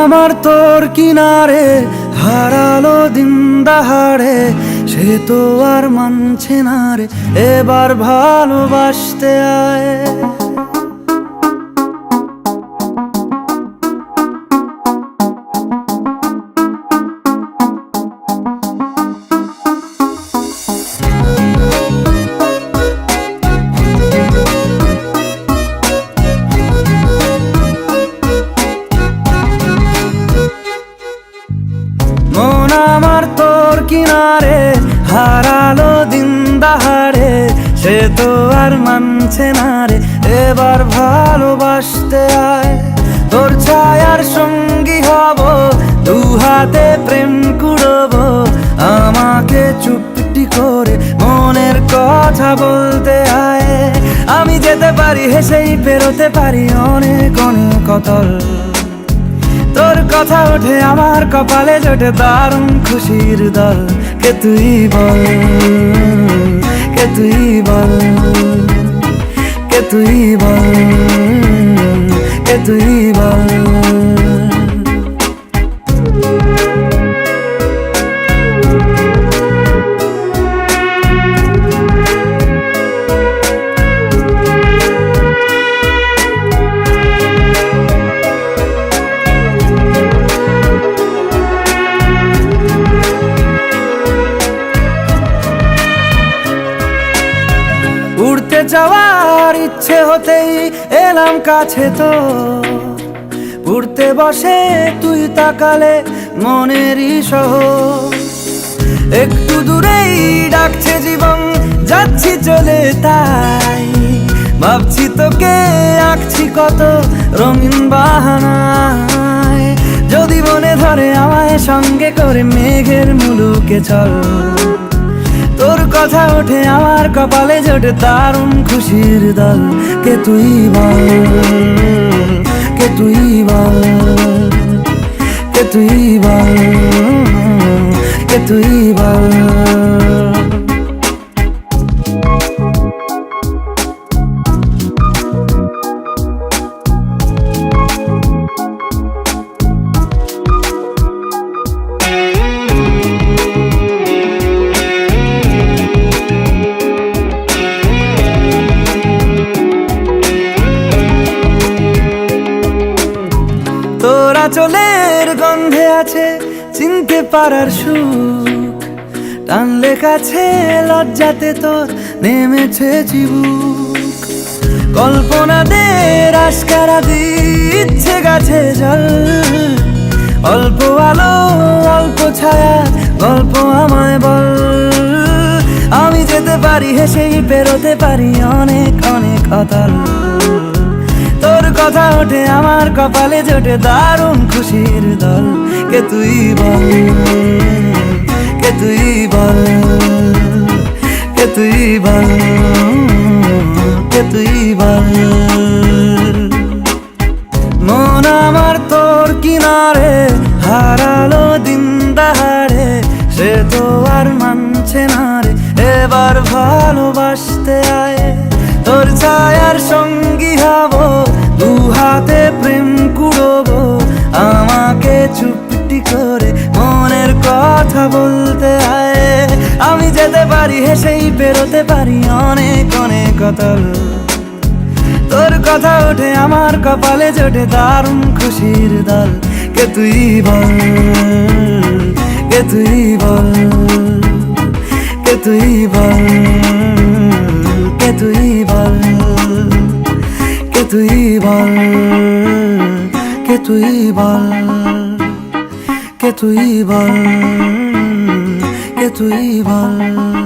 আমার তোর কিনারে হারালো দিন দাহাড়ে, সে তো আর মানছে না রে, এবার ভালোবাসতে আয়। মন আমার তোর কিনারে হারালো দিন দাহাড়ে, সে তো আর মানছে না রে, এবার ভালোবাসতে আয়। তোর ছায়ার সঙ্গী হব, দু হাতে প্রেম কুড়বো, আমাকে চুপটি করে মনের কথা বলতে আয়। আমি যেতে পারি হেসেই পেরোতে পারি অনেক অনেক অতল, তোর কথা ওঠে আমার কপালে জোটে দারুণ খুশির দল। কে তুই বল, কে তুই বল, কে তুই বল, কে তুই বল। উড়তে যাওয়ার ইচ্ছে হতেই এলাম কাছে তো, উড়তে বসে তুই তাকালে মনেরই শহর। একটু দূরেই ডাকছে জীবন, যাচ্ছি চলে তাই ভাবছি তোকে আঁকছি কত রঙিন বাহানায়। যদি মনে ধরে আমায় সঙ্গে করে মেঘের মুলুকে চল, তোর কথা ওঠে আমার কপালে জোটে দারুণ খুশির দল। কে তুই বল, কে তুই বল, কে তুই বল, কে তুই বল। তোরা চলের গন্ধে আছে চিনতে পারার সুখ, টানলে কাছে লজ্জাতে তোর নেমেছে চিবুক। কল্পনাদের আশকারা দিচ্ছে গাছে জল, অল্প আলো অল্প ছায়া গল্প আমায় বল। আমি যেতে পারি হেসেই পেরোতে পারি অনেক অনেক অতল, তোর কথা ওঠে আমার কপালে জোটে দারুণ খুশির দল। কে তুই বল, কে তুই বল, কে তুই বল, কে তুই বল। মন আমার তোর কিনারে হারালো দিন দাহাড়ে, সে তো আর মানছে না রে, এবার ভালোবাসতে আয়। তোর ছায়ার সঙ্গী হব, দু হাতে প্রেম কুড়বো, আমাকে চুপটি করে মনের কথা বলতে আয়। আমি যেতে পারি হেসেই পেরোতে পারি অনেক অনেক অতল, তোর কথা ওঠে আমার কপালে জোটে দারুণ খুশির দল। কে তুই বল, কে তুই বল, কে তুই বল, কে তুই বল, কে তুই বল, কে তুই বল, কে তুই বল, কে তুই বল।